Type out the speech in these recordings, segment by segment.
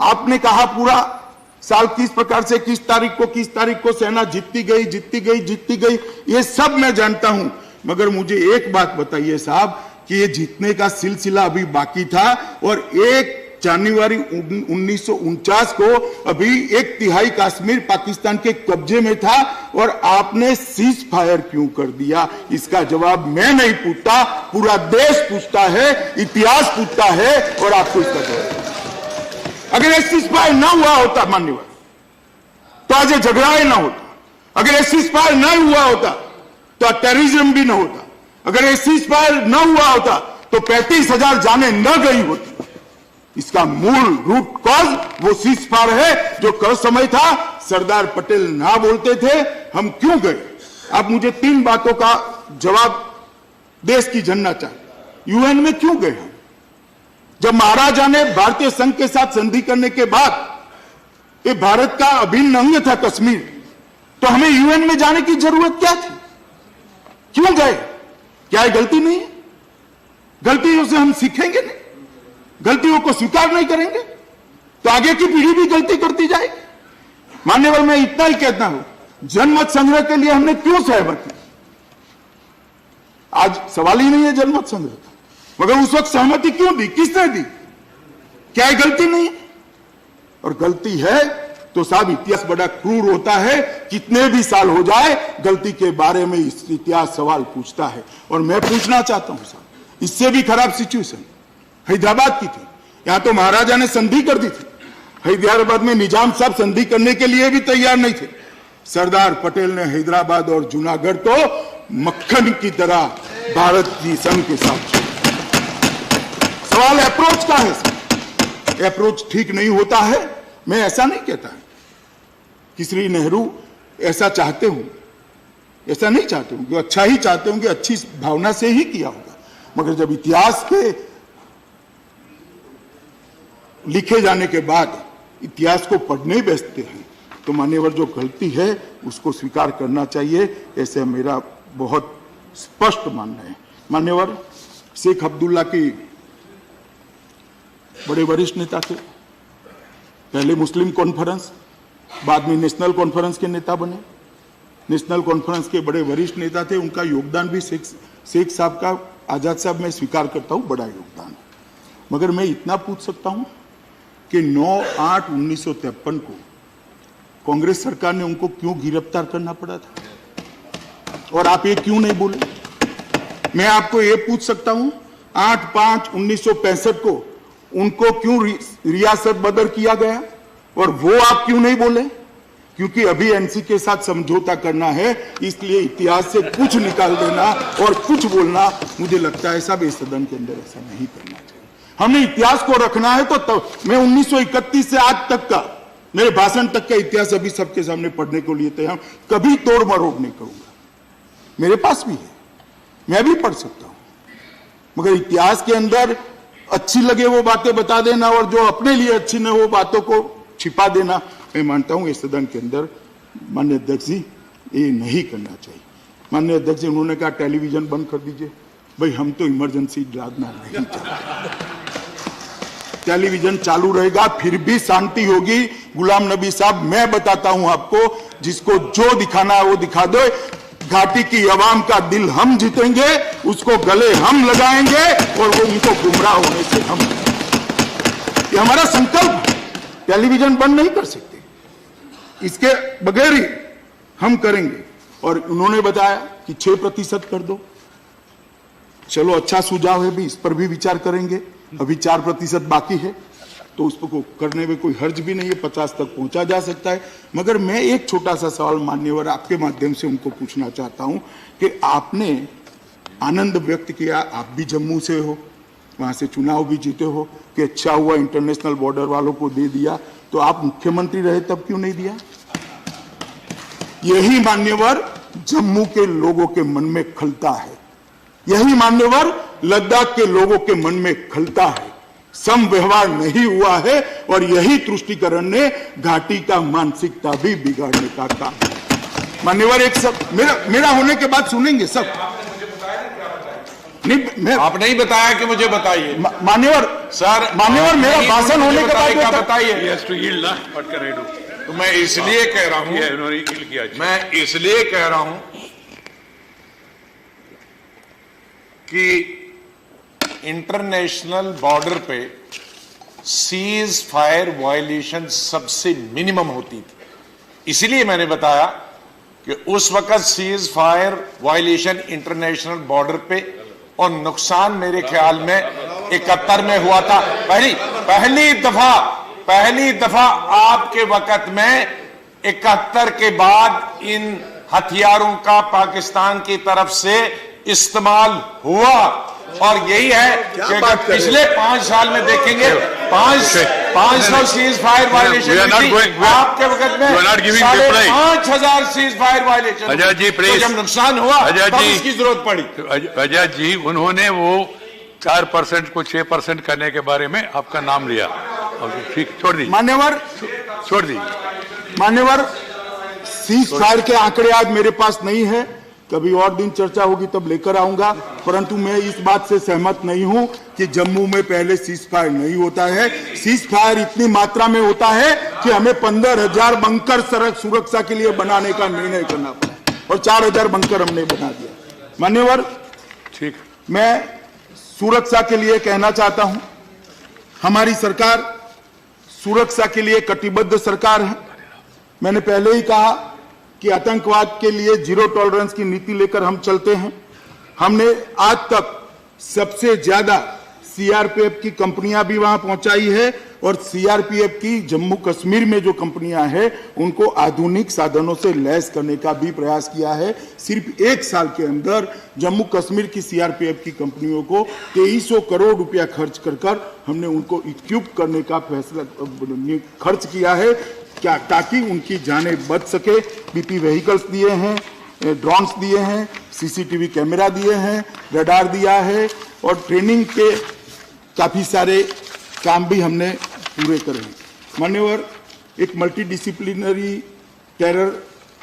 आपने कहा पूरा साल किस प्रकार से किस तारीख को सेना जीतती गई, ये सब मैं जानता हूं। मगर मुझे एक बात बताइए साहब कि ये जीतने का सिलसिला अभी बाकी था और 1 जनवरी 1949 को अभी 1/3 कश्मीर पाकिस्तान के कब्जे में था और आपने सीज फायर क्यों कर दिया? इसका जवाब मैं नहीं पूछता, पूरा देश पूछता है, इतिहास पूछता है और आपको इसका जवाब। अगर ये सीज फायर ना हुआ होता मान्यवर तो आज झगड़ा ही ना होता। अगर ये सीज फायर ना हुआ होता तो टेररिज्म भी ना होता। अगर ये सीज फायर ना हुआ होता तो 35,000 जाने न गई होती। इसका मूल रूट कॉज वो सीज फायर है जो कल समय था सरदार पटेल ना बोलते थे, हम क्यों गए? आप मुझे 3 बातों का जवाब देश की जनता चाहिए। यूएन में क्यों गए हम? जब महाराजा ने भारतीय संघ के साथ संधि करने के बाद ये भारत का अभिन्न अंग था कश्मीर, तो हमें यूएन में जाने की जरूरत क्या थी? क्यों गए? क्या ये गलती नहीं है? गलतियों से हम सीखेंगे नहीं, गलतियों को स्वीकार नहीं करेंगे तो आगे की पीढ़ी भी गलती करती जाएगी। मान्यवर मैं इतना ही कहता हूं, जनमत संग्रह के लिए हमने क्यों सहमत की? आज सवाल ही नहीं है जनमत संग्रह का, मगर उस वक्त सहमति क्यों दी? किसने दी? क्या ये गलती नहीं है? और गलती है तो साहब इतिहास बड़ा क्रूर होता है, कितने भी साल हो जाए गलती के बारे में इतिहास सवाल पूछता है। और मैं पूछना चाहता हूं साहब, इससे भी खराब सिचुएशन हैदराबाद की थी। यहां तो महाराजा ने संधि कर दी थी, हैदराबाद में निजाम साहब संधि करने के लिए भी तैयार नहीं थे। सरदार पटेल ने हैदराबाद और जूनागढ़ तो मक्खन की तरह भारत की संघ के साथ। सवाल अप्रोच का है, अप्रोच ठीक नहीं होता है। मैं ऐसा नहीं कहता है कि श्री नेहरू ऐसा चाहते हूं, ऐसा नहीं चाहते हूं, अच्छा ही चाहते होंगे, अच्छी भावना से ही किया होगा। मगर जब इतिहास के लिखे जाने के बाद इतिहास को पढ़ने बैठते हैं तो मान्यवर जो गलती है उसको स्वीकार करना चाहिए, ऐसे मेरा बहुत स्पष्ट मानना है। मान्यवर शेख अब्दुल्ला की बड़े वरिष्ठ नेता थे, पहले मुस्लिम कॉन्फ्रेंस, बाद में नेशनल कॉन्फ्रेंस के नेता बने। नेशनल कॉन्फ्रेंस के बड़े वरिष्ठ नेता थे, उनका योगदान भी शेख साहब का, आजाद साहब मैं स्वीकार करता हूं, बड़ा योगदान। मगर मैं इतना पूछ सकता हूं कि 9/8/1953 को कांग्रेस सरकार ने उनको क्यों गिरफ्तार करना पड़ा था और आप ये क्यों नहीं बोले? मैं आपको ये पूछ सकता हूं 8/5/1965 को उनको क्यों रियासत बदर किया गया और वो आप क्यों नहीं बोले? क्योंकि अभी एनसी के साथ समझौता करना है, इसलिए इतिहास से कुछ निकाल देना और कुछ बोलना, मुझे लगता है सब इस सदन के अंदर ऐसा नहीं करना चाहिए। हमने इतिहास को रखना है तो मैं 1931 से आज तक का, मेरे भाषण तक का इतिहास अभी सबके सामने पढ़ने को लिए तैयार, कभी तोड़ मरोड़ नहीं करूंगा। मेरे पास भी है, मैं भी पढ़ सकता हूं, मगर इतिहास के अंदर अच्छी लगे वो बातें बता देना और जो अपने लिए अच्छी न हो बातों को छिपा देना, मैं मानता हूं इस सदन के अंदर माननीय अध्यक्ष जी ये नहीं करना चाहिए। माननीय अध्यक्ष जी उन्होंने कहा टेलीविजन बंद कर दीजिए। भाई हम तो इमरजेंसी डालना नहीं चाहते, टेलीविजन चालू रहेगा फिर भी शांति होगी। गुलाम नबी साहब मैं बताता हूं आपको, जिसको जो दिखाना है वो दिखा दो। घाटी की अवाम का दिल हम जीतेंगे, उसको गले हम लगाएंगे और वो उनको गुमराह होने से हम, ये हमारा संकल्प। टेलीविजन बंद नहीं कर सकते, इसके बगैर ही हम करेंगे। और उन्होंने बताया कि 6% कर दो, चलो अच्छा सुझाव है भी, इस पर भी विचार करेंगे। अभी 4% बाकी है तो उसको करने में कोई हर्ज भी नहीं है, 50 तक पहुंचा जा सकता है। मगर मैं एक छोटा सा सवाल मान्यवर आपके माध्यम से उनको पूछना चाहता हूं कि आपने आनंद व्यक्त किया, आप भी जम्मू से हो, वहां से चुनाव भी जीते हो, कि अच्छा हुआ इंटरनेशनल बॉर्डर वालों को दे दिया, तो आप मुख्यमंत्री रहे तब क्यों नहीं दिया? यही मान्यवर जम्मू के लोगों के मन में खलता है, यही मान्यवर लद्दाख के लोगों के मन में खलता है। सम व्यवहार नहीं हुआ है और यही तुष्टिकरण ने घाटी का मानसिकता भी बिगाड़ने का काम। मान्यवर एक सब मेरा होने के बाद सुनेंगे सब। नहीं, आप नहीं बताया कि मुझे बताइए। मान्यवर सर, मान्यवर, मेरा भाषण होने के बाद बताइए। तो तो मैं इसलिए कह रहा हूं, मैं इसलिए कह रहा हूं कि इंटरनेशनल बॉर्डर पे सीज फायर वायलेशन सबसे मिनिमम होती थी। इसलिए मैंने बताया कि उस वक्त seize fire violation international border पे और नुकसान मेरे ख्याल में 71 में हुआ था। पहली दफा आपके वक्त में 71 के बाद इन हथियारों का पाकिस्तान की तरफ से इस्तेमाल हुआ। और यही है कि अगर पिछले 5 साल में देखेंगे 500 सीज फायर वायलेशन आपके वक्त में 5,500 cease fire violation. Ajay ji please, तो जब नुकसान हुआ तब इसकी जरूरत पड़ी। अजय जी, उन्होंने वो 4% को 6% करने के बारे में आपका नाम लिया। ठीक, छोड़ दीजिए मान्यवर, छोड़ दीजिए मान्यवर। सीज फायर के आंकड़े आज मेरे पास नहीं है, कभी और दिन चर्चा होगी तब लेकर आऊंगा। परंतु मैं इस बात से सहमत नहीं हूं कि जम्मू में पहले सीज फायर नहीं होता है। सीज फायर इतनी मात्रा में होता है कि हमें 15,000 बंकर सड़क सुरक्षा के लिए बनाने का निर्णय करना पड़ा और 4,000 बंकर हमने बना दिया। मान्यवर, ठीक, मैं सुरक्षा के लिए कहना चाहता हूं, हमारी सरकार सुरक्षा के लिए कटिबद्ध सरकार है। मैंने पहले ही कहा कि आतंकवाद के लिए जीरो टॉलरेंस की नीति लेकर हम चलते हैं। हमने आज तक सबसे ज्यादा सीआरपीएफ की कंपनियां भी वहां पहुंचाई है और सीआरपीएफ की जम्मू कश्मीर में जो कंपनियां हैं उनको आधुनिक साधनों से लैस करने का भी प्रयास किया है। सिर्फ 1 साल के अंदर जम्मू कश्मीर की सीआरपीएफ की कंपनियों को 2300 करोड़ रुपया खर्च कर हमने उनको इक्विप करने का फैसला खर्च किया है, क्या ताकि उनकी जानें बच सके। बीपी व्हीकल्स दिए हैं, ड्रोन्स दिए हैं, सीसीटीवी कैमरा दिए हैं, रडार दिया है और ट्रेनिंग के काफी सारे काम भी हमने पूरे करे हैं। मान्यवर, एक मल्टीडिसिप्लिनरी टेरर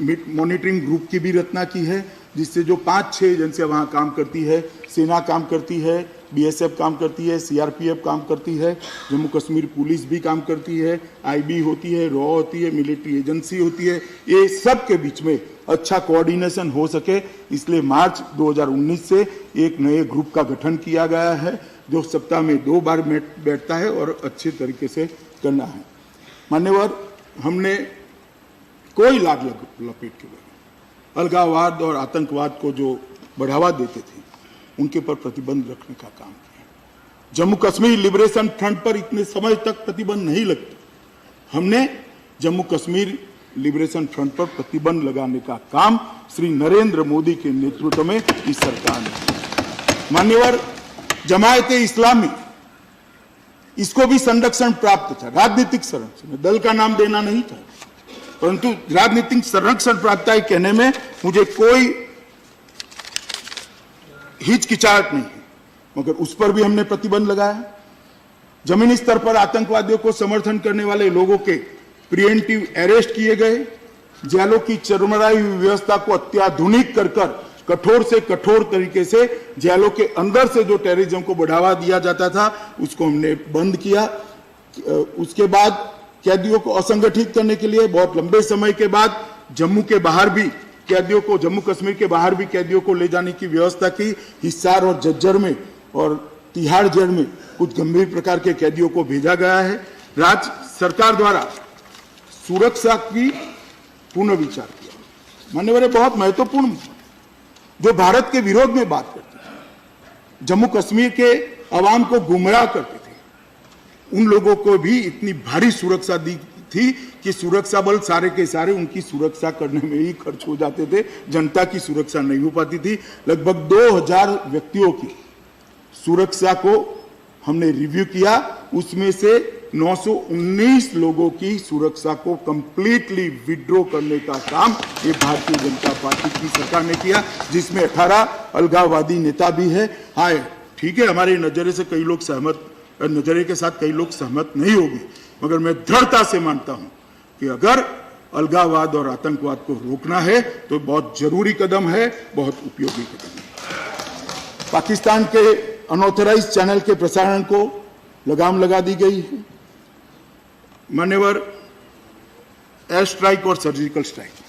मॉनिटरिंग ग्रुप की भी रचना की है, जिससे जो 5-6 एजेंसियां वहां काम करती है, सेना काम करती है, बीएसएफ काम करती है, सीआरपीएफ काम करती है, जम्मू कश्मीर पुलिस भी काम करती है, आईबी होती है, रॉ होती है, मिलिट्री एजेंसी होती है। ये सब के बीच में अच्छा कोऑर्डिनेशन हो सके, इसलिए मार्च 2019 से एक नए ग्रुप का गठन किया गया है, जो सप्ताह में 2 बार बैठता है और अच्छे तरीके से करना है। मान्यवर, हमने कोई लाग लपेट के बगैर अलगाववाद और आतंकवाद को जो बढ़ावा देते थे उनके पर प्रतिबंध रखने का काम किया। जम्मू कश्मीर लिबरेशन फ्रंट पर इतने समय तक प्रतिबंध नहीं लगते, हमने जम्मू कश्मीर लिबरेशन फ्रंट पर प्रतिबंध लगाने का काम श्री नरेंद्र मोदी के नेतृत्व में इस सरकार ने। मान्यवर, जमायत इस्लामी, इसको भी संरक्षण प्राप्त था, राजनीतिक संरक्षण, दल का नाम देना नहीं था, परंतु राजनीतिक संरक्षण प्राप्त है कहने में मुझे कोई हिचकिचाहट नहीं है, मगर उस पर भी हमने प्रतिबंध लगाया। जमीनी स्तर पर आतंकवादियों को समर्थन करने वाले लोगों के प्रिवेंटिव अरेस्ट किए गए, जेलों की चरमराई हुई व्यवस्था को अत्याधुनिक कर कठोर से कठोर तरीके से जेलों के अंदर से जो टेररिज्म को बढ़ावा दिया जाता था उसको हमने बंद किया। उसके बाद कैदियों को असंगठित करने के लिए बहुत लंबे समय के बाद जम्मू के बाहर भी कैदियों को, जम्मू कश्मीर के बाहर भी कैदियों को ले जाने की व्यवस्था की। हिसार और झज्जर में और तिहाड़ जेल में कुछ गंभीर प्रकार के कैदियों को भेजा गया है। राज्य सरकार द्वारा सुरक्षा की पुनर्विचार किया। मान्यवर, बहुत महत्वपूर्ण, जो भारत के विरोध में बात करते थे, जम्मू कश्मीर के अवाम को गुमराह करते थे, उन लोगों को भी इतनी भारी सुरक्षा दी थी कि सुरक्षा बल सारे के सारे उनकी सुरक्षा करने में ही खर्च हो जाते थे, जनता की सुरक्षा नहीं हो पाती थी। लगभग 2000 व्यक्तियों की सुरक्षा को हमने रिव्यू किया, उसमें से 919 लोगों की सुरक्षा को कंप्लीटली विड्रॉ करने का काम ये भारतीय जनता पार्टी की सरकार ने किया, जिसमें 18 अलगाववादी नेता भी है। हाँ, ठीक है, हमारे नजरिए से कई लोग सहमत, नजरिए के साथ कई लोग सहमत नहीं होंगे, मगर मैं दृढ़ता से मानता हूं कि अगर अलगाववाद और आतंकवाद को रोकना है तो बहुत जरूरी कदम है, बहुत उपयोगी कदम है। पाकिस्तान के अनऑथराइज चैनल के प्रसारण को लगाम लगा दी गई है। मान्यवर, एयर स्ट्राइक और सर्जिकल स्ट्राइक